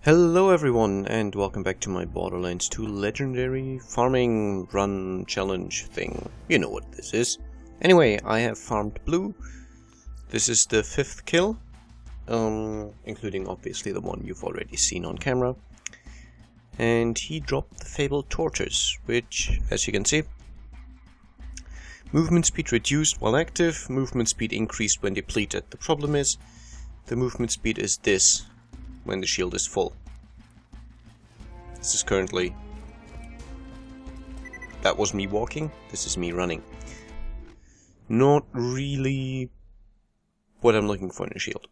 Hello everyone, and welcome back to my Borderlands 2 Legendary Farming Run Challenge thing. You know what this is. Anyway, I have farmed blue. This is the 5th kill, including obviously the one you've already seen on camera. And he dropped the fabled torches, which, as you can see, movement speed reduced while active, movement speed increased when depleted. The problem is, the movement speed is this when the shield is full. This is currently... That was me walking, this is me running. Not really what I'm looking for in a shield.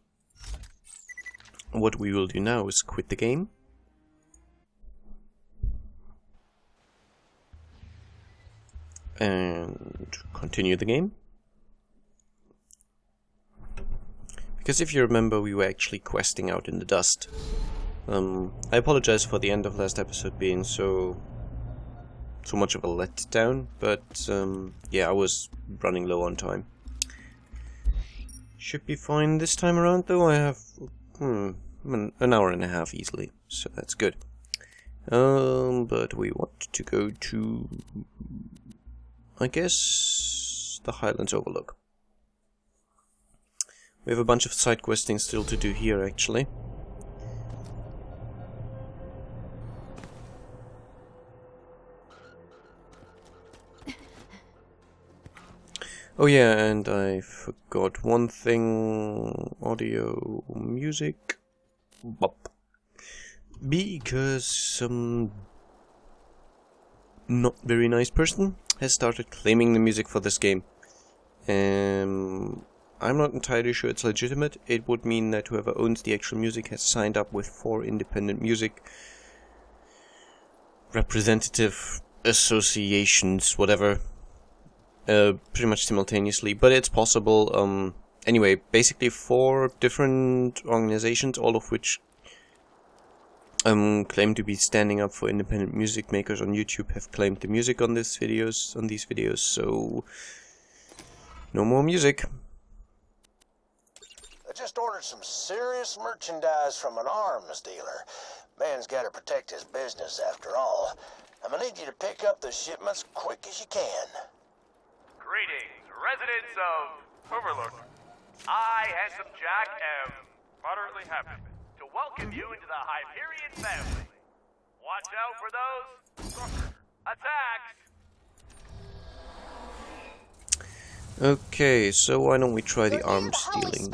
What we will do now is quit the game. And continue the game. Because if you remember, we were actually questing out in the dust. I apologize for the end of last episode being so much of a letdown, but yeah, I was running low on time. Should be fine this time around, though. I have an hour and a half easily, so that's good. But we want to go to, I guess, the Highlands Overlook. We have a bunch of side questing still to do here, actually. Oh yeah, and I forgot one thing. Audio, music. Bop. Because some not very nice person has started claiming the music for this game. I'm not entirely sure it's legitimate. It would mean that whoever owns the actual music has signed up with 4 independent music representative associations, whatever, pretty much simultaneously, but it's possible. Anyway, basically 4 different organizations, all of which claim to be standing up for independent music makers on YouTube, have claimed the music on these videos, so no more music. I just ordered some serious merchandise from an arms dealer. Man's got to protect his business after all. I'm gonna need you to pick up the shipments quick as you can. Greetings, residents of Overlook. I, Handsome Jack, am moderately happy to welcome you into the Hyperion family. Watch out for those attacks. Okay, so why don't we try the arms stealing?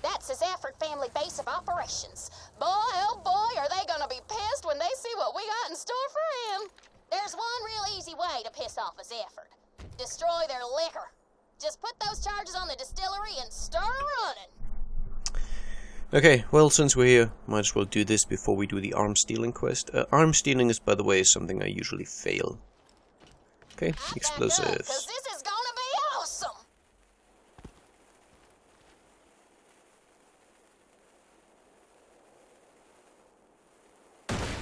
That's his Effort family base of operations. Boy, oh boy, are they gonna be pissed when they see what we got in store for him. There's one real easy way to piss off his Effort. Destroy their liquor. Just put those charges on the distillery and start running. Okay, well, since we're here, might as well do this before we do the arms stealing quest. Arms stealing is, by the way, something I usually fail. Okay, explosives. 'Cause this is gonna be awesome.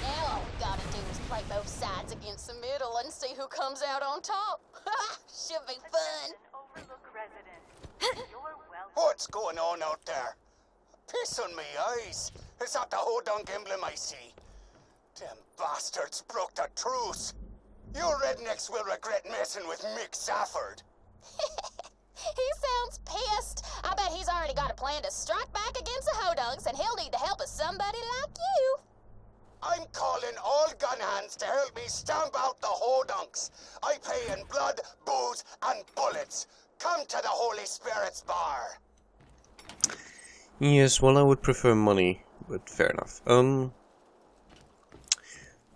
Now all we gotta do is play both sides against the middle and see who comes out on top. Should be fun. Overlook resident. You're welcome. What's going on out there? Piss on me eyes. Is that the Hodunk emblem I see? Them bastards broke the truce. You rednecks will regret messing with Mick Safford. He sounds pissed. I bet he's already got a plan to strike back against the Hodunks, and he'll need the help of somebody like you. I'm calling all gun hands to help me stamp out the Hodunks. I pay in blood, booze, and bullets. Come to the Holy Spirit's bar. Yes, well, I would prefer money, but fair enough.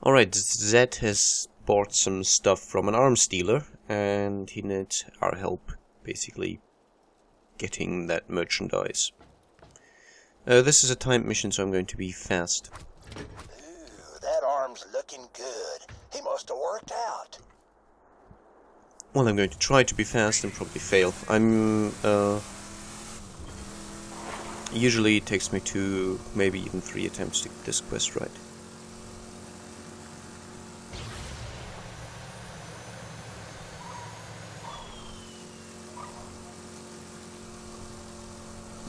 Alright, Zed has bought some stuff from an arms dealer, and he needs our help, basically, getting that merchandise. This is a timed mission, so I'm going to be fast. Ooh, that arm's looking good. He must have worked out. Well, I'm going to try to be fast and probably fail. Usually it takes me 2, maybe even 3 attempts to get this quest right.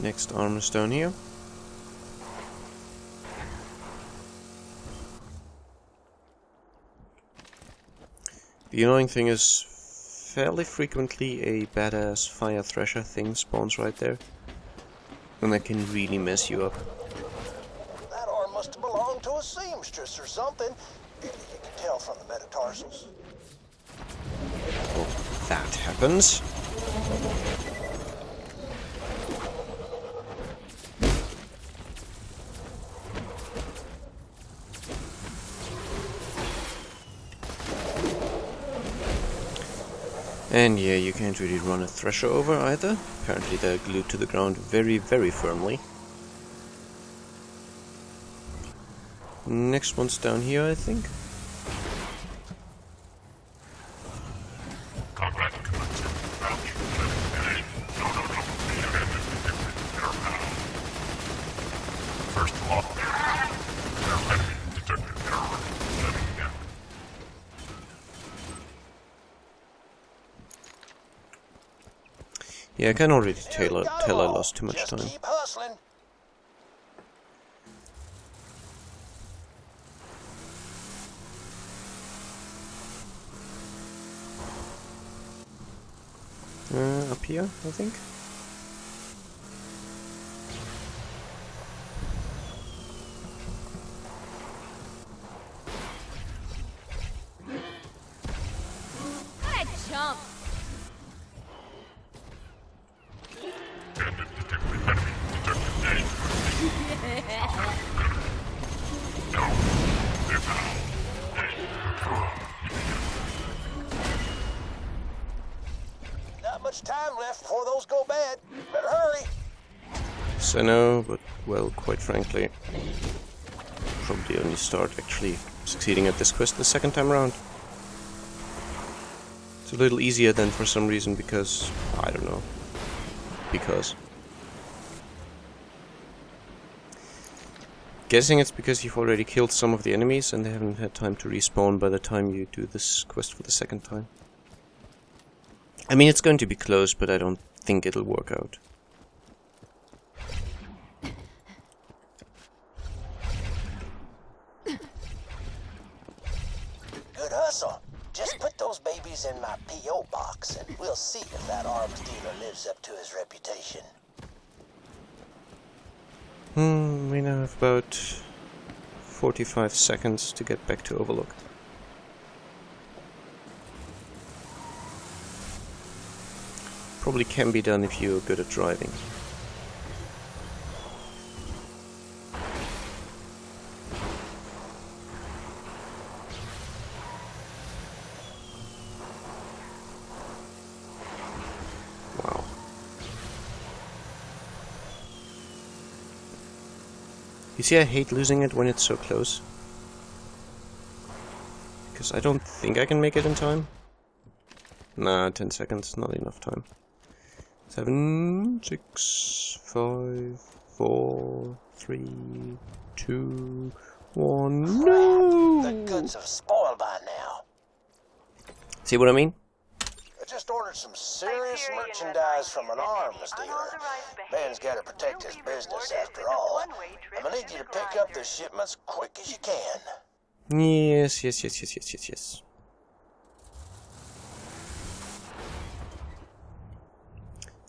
Next armor stone here. The annoying thing is, fairly frequently a badass fire thresher thing spawns right there. And that can really mess you up. That arm must have belonged to a seamstress or something. You can tell from the metatarsals. Well, that happens. And yeah, you can't really run a thresher over either. Apparently they're glued to the ground very, very firmly. Next one's down here, I think. Yeah, I can already tell I lost too much Just time. keep hustling. Up here, I think. What a chump! Not much time left before those go bad. Better hurry. Yes, I know, but, well, quite frankly, probably only start actually succeeding at this quest the second time around. It's a little easier than for some reason because, I don't know, because. Guessing it's because you've already killed some of the enemies and they haven't had time to respawn by the time you do this quest for the second time. I mean, it's going to be close, but I don't think it'll work out. Good hustle. Just put those babies in my P.O. box and we'll see if that arms dealer lives up to his reputation. We now have about 45 seconds to get back to Overlook. Probably can be done if you're good at driving. Wow. You see, I hate losing it when it's so close. Because I don't think I can make it in time. Nah, 10 seconds, not enough time. 7, 6, 5, 4, 3, 2, 1. No! The goods have spoiled by now. See what I mean? I just ordered some serious merchandise from an arms dealer. Man's got to protect his business after all. I'm gonna need you to pick up the shipments quick as you can. Yes.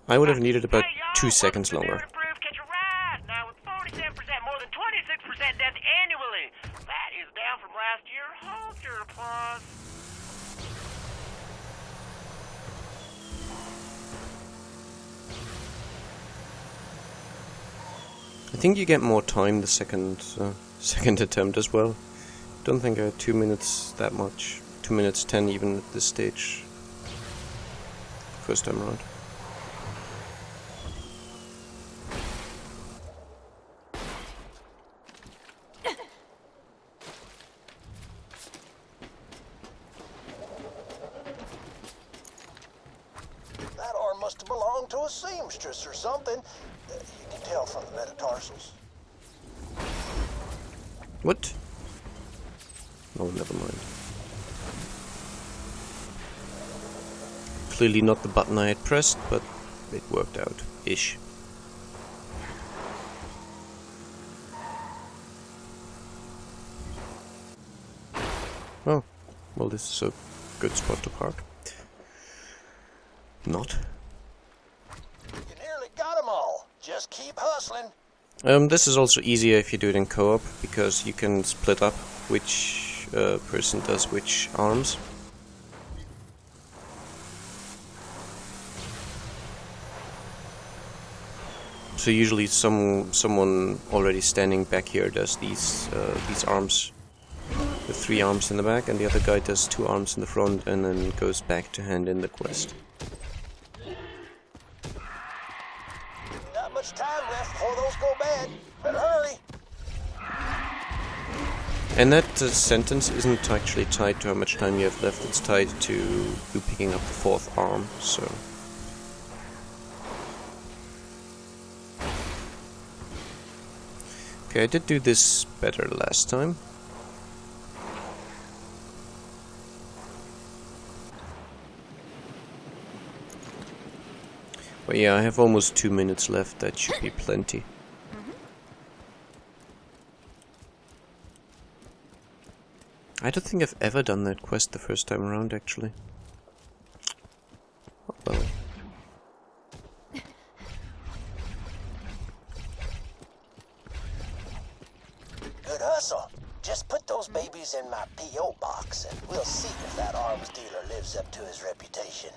I would have needed about 2 seconds longer. Now with 47%, more than 26% death annually. That is down from last year. Hold your applause. I think you get more time the second attempt as well. Don't think I had 2 minutes that much. 2 minutes 10 even at this stage. First time around. That arm must have belonged to a seamstress or something. You can tell from the metatarsals. What? Oh, never mind. Clearly not the button I had pressed, but it worked out. Ish. Oh, well, this is a Good spot to park. Not. You nearly got them all. Just keep hustling. This is also easier if you do it in co-op, because you can split up which person does which arms. So usually someone already standing back here does these arms, the 3 arms in the back, and the other guy does 2 arms in the front, and then goes back to hand in the quest. Not much time left before those go bad. Better hurry. And that sentence isn't actually tied to how much time you have left, it's tied to you picking up the 4th arm, so... Okay, I did do this better last time. But yeah, I have almost 2 minutes left, that should be plenty. I don't think I've ever done that quest the first time around, actually. Oh, well. Good hustle. Just put those babies in my P.O. box, and we'll see if that arms dealer lives up to his reputation.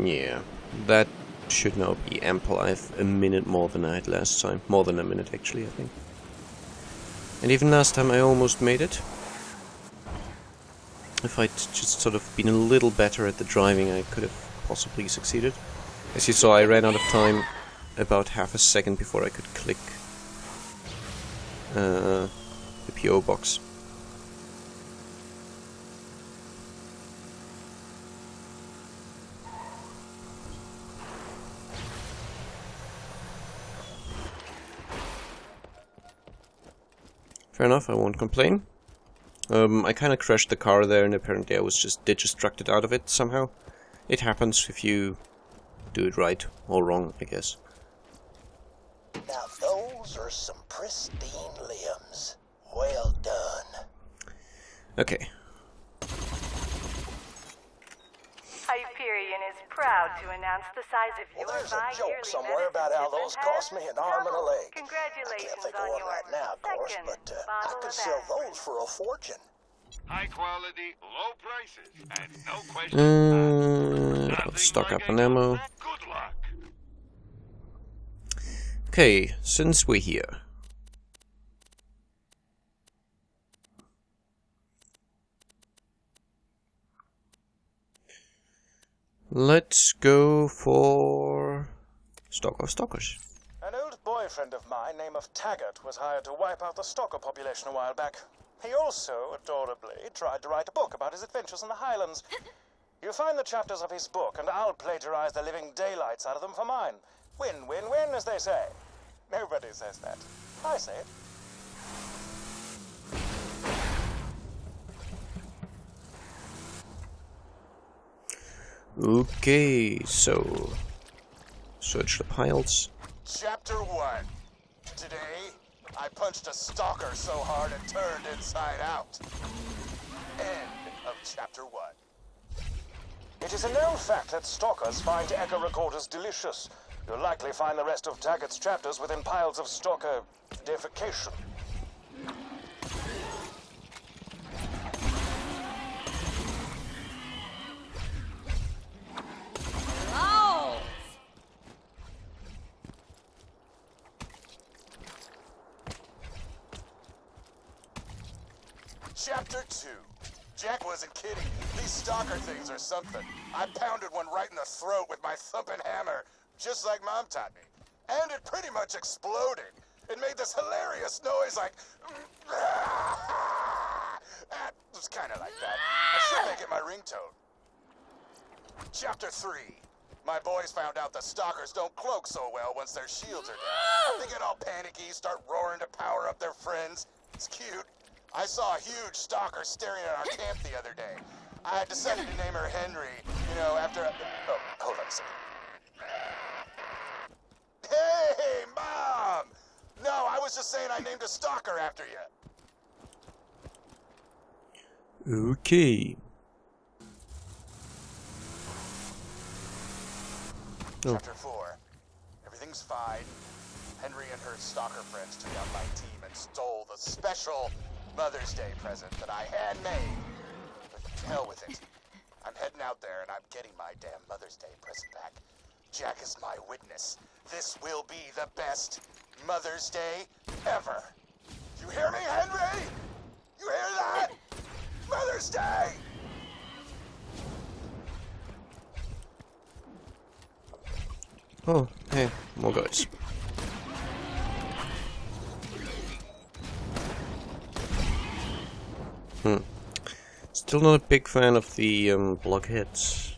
Yeah, that should now be ample. I have a minute more than I had last time. More than a minute, actually, I think. And even last time I almost made it. If I'd just sort of been a little better at the driving, I could have possibly succeeded. As you saw, I ran out of time about half a second before I could click the PO box. Fair enough, I won't complain. I kinda crashed the car there, and apparently I was just destructed out of it somehow. It happens if you do it right or wrong, I guess. Now those are some pristine limbs. Well done. Okay. Hyperion is proud to announce the size of your There's a bi-yearly joke somewhere about how those cost me an arm and a leg. I Congratulations can't think of on one your right now, of course, second but I bottle could of sell aspirin. those for a fortune. High quality, low prices, and no questions. I'll stock up on ammo. Good luck. Okay, since we're here. Let's go for Stock of Stalkers. An old boyfriend of mine, name of Taggart, was hired to wipe out the stalker population a while back. He also, adorably, tried to write a book about his adventures in the Highlands. You find the chapters of his book, and I'll plagiarize the living daylights out of them for mine. Win, win, win, as they say. Nobody says that. I say it. Okay, so search the piles. Chapter 1. Today, I punched a stalker so hard it turned inside out. End of Chapter 1. It is a known fact that stalkers find echo recorders delicious. You'll likely find the rest of Taggart's chapters within piles of stalker defecation. Chapter 2. Jack wasn't kidding. These stalker things are something. I pounded one right in the throat with my thumping hammer, just like Mom taught me. And it pretty much exploded. It made this hilarious noise like... It was kind of like that. I should make it my ringtone. Chapter 3. My boys found out the stalkers don't cloak so well once their shields are down. They get all panicky, start roaring to power up their friends. It's cute. I saw a huge stalker staring at our camp the other day. I decided to name her Henry, you know, after... Oh, hold on a second. Hey, Mom! No, I was just saying I named a stalker after Okay. Oh. Chapter 4. Everything's fine. Henry and her stalker friends took out my team and stole the special Mother's Day present that I had made. But to hell with it. I'm heading out there and I'm getting my damn Mother's Day present back. Jack is my witness. This will be the best Mother's Day ever. You hear me, Henry? You hear that? Mother's Day! Oh, hey, more guys. Still not a big fan of the blockheads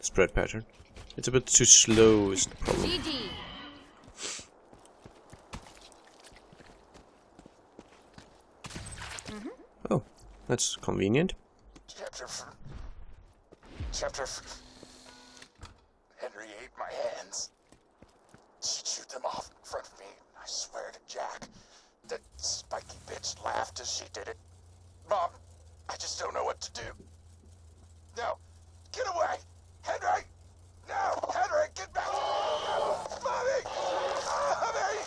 spread pattern. It's a bit too slow is the problem. Oh, that's convenient. Chapter Henry ate my hands. She chewed them off in front of me. I swear to Jack, that spiky bitch laughed as she did it. Mom, I just don't know what to do. No, get away! Henry! No! Henry, get back! Mommy! Mommy!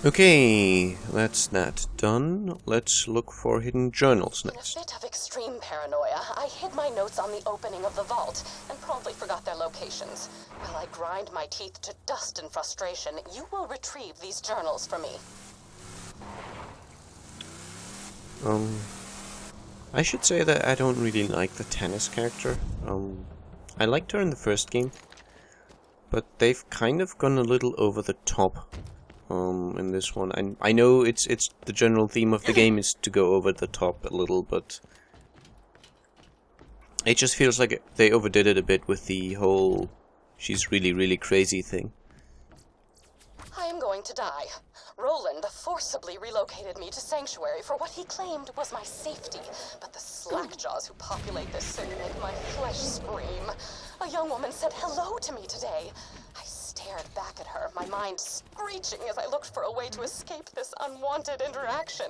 Okay, that's that done. Let's look for hidden journals next. In a fit of extreme paranoia, I hid my notes on the opening of the vault and promptly forgot their locations. While I grind my teeth to dust in frustration, you will retrieve these journals for me. I should say that I don't really like the tennis character. I liked her in the first game, but they've kind of gone a little over the top in this one. I know it's the general theme of the game is to go over the top a little, but it just feels like they overdid it a bit with the whole she's really, really crazy thing. I am going to die. Roland forcibly relocated me to Sanctuary for what he claimed was my safety, but the slackjaws who populate this city make my flesh scream. A young woman said hello to me today. I stared back at her, my mind screeching as I looked for a way to escape this unwanted interaction.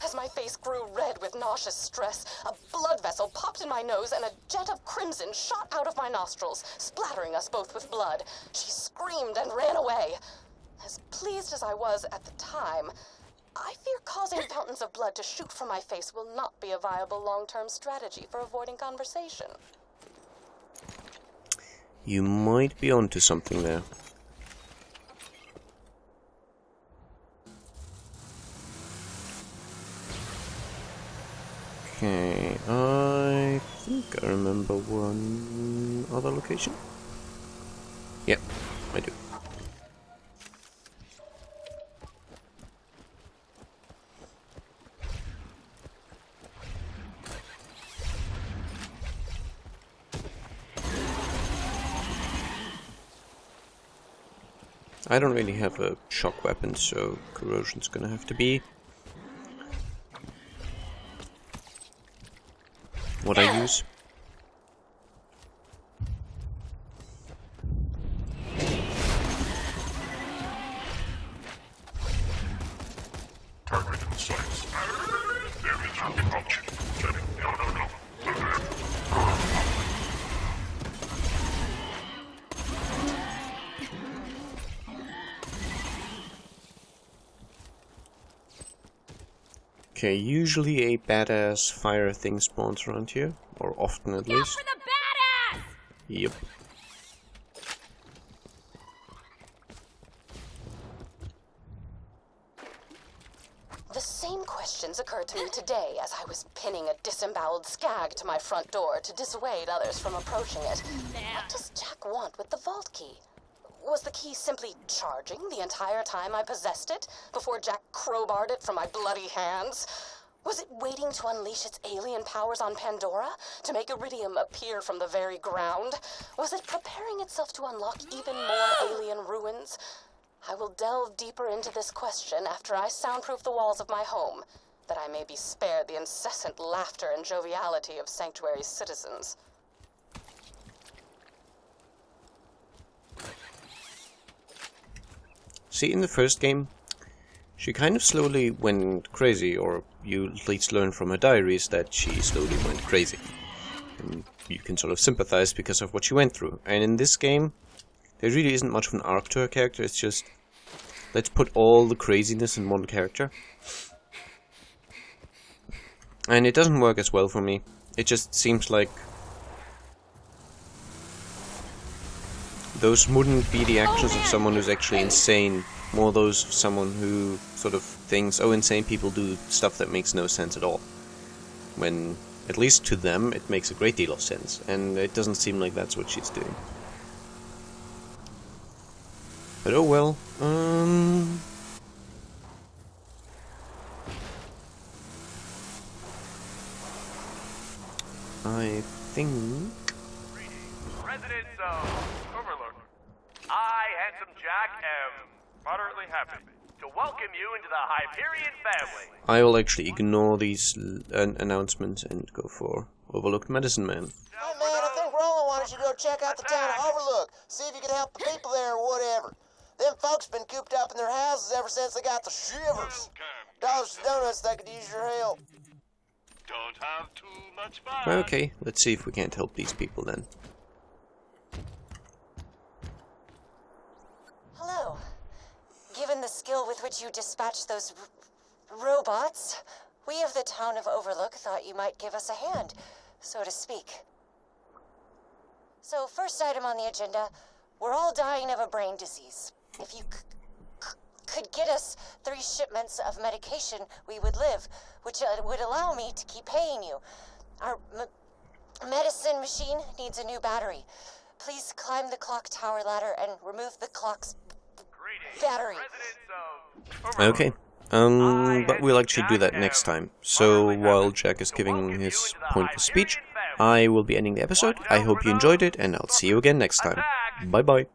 As my face grew red with nauseous stress, a blood vessel popped in my nose and a jet of crimson shot out of my nostrils, splattering us both with blood. She screamed and ran away. As pleased as I was at the time, I fear causing fountains of blood to shoot from my face will not be a viable long-term strategy for avoiding conversation. You might be onto something there. Okay, I think I remember one other location. Yep, I do. I don't really have a shock weapon, so corrosion's gonna have to be what I use. Target in sight. Damage approach. No. Okay, usually a badass fire thing spawns around here, or often at least. For the badass! Yep. The same questions occurred to me today as I was pinning a disemboweled skag to my front door to dissuade others from approaching it. What does Jack want with the vault key? Was the key simply charging the entire time I possessed it before Jack crowbarred it from my bloody hands? Was it waiting to unleash its alien powers on Pandora to make Iridium appear from the very ground? Was it preparing itself to unlock even more alien ruins? I will delve deeper into this question after I soundproof the walls of my home, that I may be spared the incessant laughter and joviality of Sanctuary's citizens. See, in the first game, She kind of slowly went crazy, or you at least learn from her diaries that she slowly went crazy. And you can sort of sympathize because of what she went through. And in this game, there really isn't much of an arc to her character, it's just, let's put all the craziness in one character. And it doesn't work as well for me. It just seems like those wouldn't be the actions of someone who's actually insane, more those of someone who sort of thinks, oh, insane people do stuff that makes no sense at all. When, at least to them, it makes a great deal of sense, and it doesn't seem like that's what she's doing. But oh well, I think... Residents of Overlook, I, Handsome Jack, am moderately happy to welcome you into the Hyperion family. I will actually ignore these announcements and go for Overlooked Medicine Man. Hey man, I think Roland wanted you to go check out the town of Overlook. See if you can help the people there or whatever. Them folks been cooped up in their houses ever since they got the shivers. Dollars to donuts, they could use your help. Don't have too much fun. Okay, let's see if we can't help these people then. Hello. Given the skill with which you dispatched those robots, we of the town of Overlook thought you might give us a hand, so to speak. So, first item on the agenda, we're all dying of a brain disease. If you could get us 3 shipments of medication, we would live, which would allow me to keep paying you. Our medicine machine needs a new battery. Please climb the clock tower ladder and remove the clock's battery. Okay, but we'll actually do that next time. So, while Jack is giving his pointless speech, I will be ending the episode. I hope you enjoyed it, and I'll see you again next time. Bye bye.